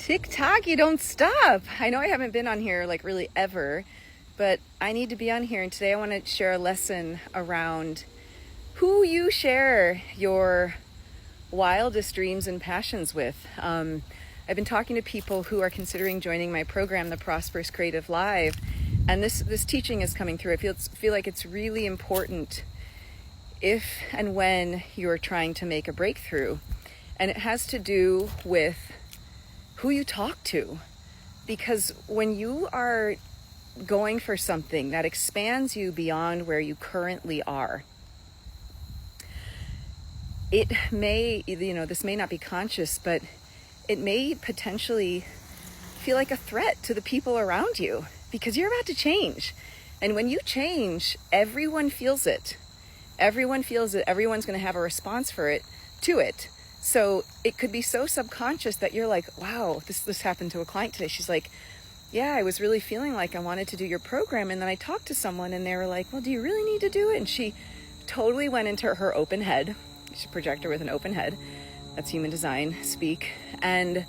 TikTok, you don't stop. I know I haven't been on here like really ever, but I need to be on here. And today I want to share a lesson around who you share your wildest dreams and passions with. I've been talking to people who are considering joining my program, the Prosperous Creative Live, and this teaching is coming through. I feel like it's really important if and when you're trying to make a breakthrough. And it has to do with who you talk to. Because when you are going for something that expands you beyond where you currently are, it may, this may not be conscious, but it may potentially feel like a threat to the people around you because you're about to change. And when you change, everyone feels it. Everyone feels it. Everyone's going to have a response to it. So it could be so subconscious that you're like, wow, this happened to a client today. She's like, yeah, I was really feeling like I wanted to do your program. And then I talked to someone and they were like, well, do you really need to do it? And she totally went into her open head. She's a projector with an open head. That's human design speak. And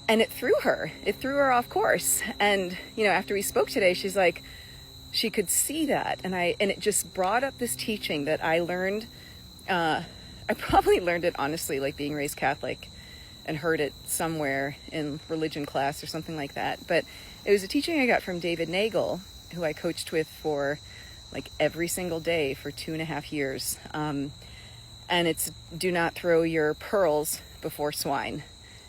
it threw her. It threw her off course. And, after we spoke today, she's like, she could see that. And it just brought up this teaching that I learned. I probably learned it, honestly, like being raised Catholic and heard it somewhere in religion class or something like that. But it was a teaching I got from David Nagel, who I coached with for like every single day for 2.5 years. And it's do not throw your pearls before swine.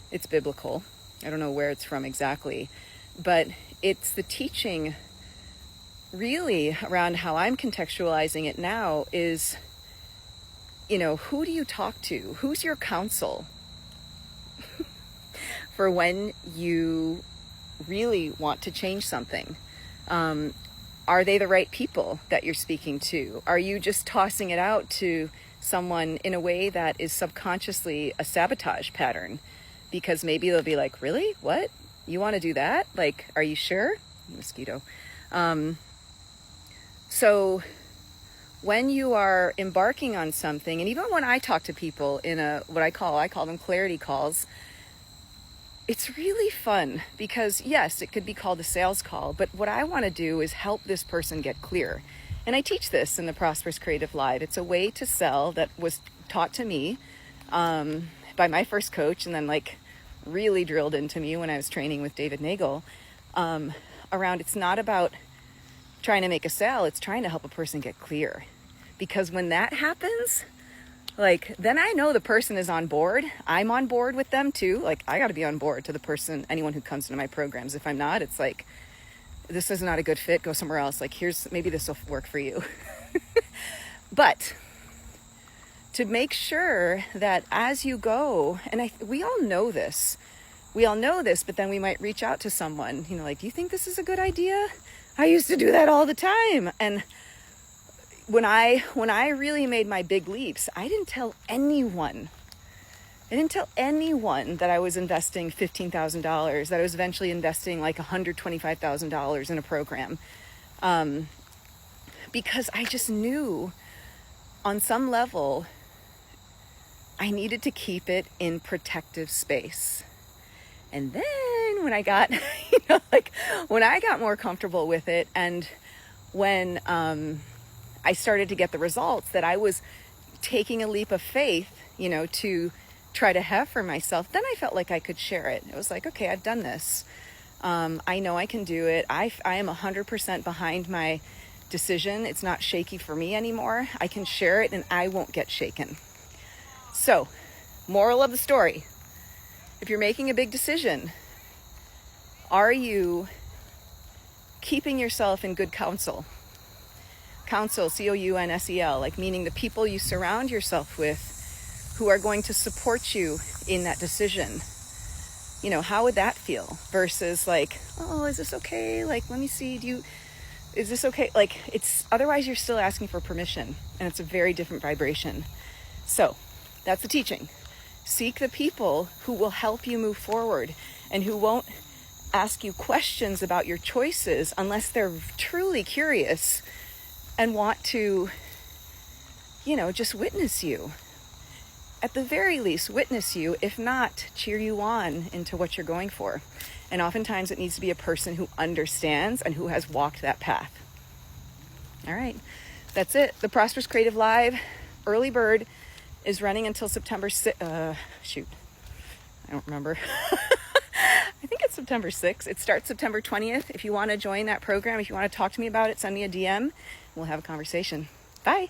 It's biblical. I don't know where it's from exactly, but it's the teaching really around how I'm contextualizing it now is, who do you talk to? Who's your counsel for when you really want to change something? Are they the right people that you're speaking to? Are you just tossing it out to someone in a way that is subconsciously a sabotage pattern? Because maybe they'll be like, really? What? You want to do that? Like, are you sure? Mosquito. So when you are embarking on something, and even when I talk to people in what I call them clarity calls, it's really fun because yes, it could be called a sales call, but what I want to do is help this person get clear. And I teach this in the Prosperous Creative Live. It's a way to sell that was taught to me by my first coach, and then like really drilled into me when I was training with David Nagel around it's not about trying to make a sale, it's trying to help a person get clear. Because when that happens, like, then I know the person is on board. I'm on board with them too. Like, I got to be on board to the person, anyone who comes into my programs. If I'm not, it's like, this is not a good fit, go somewhere else. Like, maybe this will work for you. But to make sure that as you go, and we all know this, but then we might reach out to someone, like, do you think this is a good idea? I used to do that all the time. And when I really made my big leaps, I didn't tell anyone that I was investing $15,000, that I was eventually investing like $125,000 in a program. Because I just knew on some level, I needed to keep it in protective space. And then when I got, when I got more comfortable with it, and when I started to get the results that I was taking a leap of faith, to try to have for myself, then I felt like I could share it. It was like, okay, I've done this. I know I can do it. I am 100% behind my decision. It's not shaky for me anymore. I can share it and I won't get shaken. So, moral of the story. If you're making a big decision, are you keeping yourself in good counsel? Counsel, counsel, like meaning the people you surround yourself with who are going to support you in that decision. How would that feel? Versus like, oh, is this okay? Like, let me see, is this okay? Like, otherwise you're still asking for permission, and it's a very different vibration. So that's the teaching. Seek the people who will help you move forward and who won't ask you questions about your choices unless they're truly curious and want to, just witness you. at the very least, witness you, if not, cheer you on into what you're going for. And oftentimes it needs to be a person who understands and who has walked that path. All right, that's it. The Prosperous Creative Live early bird is running until September 6th. I don't remember. I think it's September 6th. It starts September 20th. If you want to join that program, if you want to talk to me about it, send me a DM. We'll have a conversation. Bye.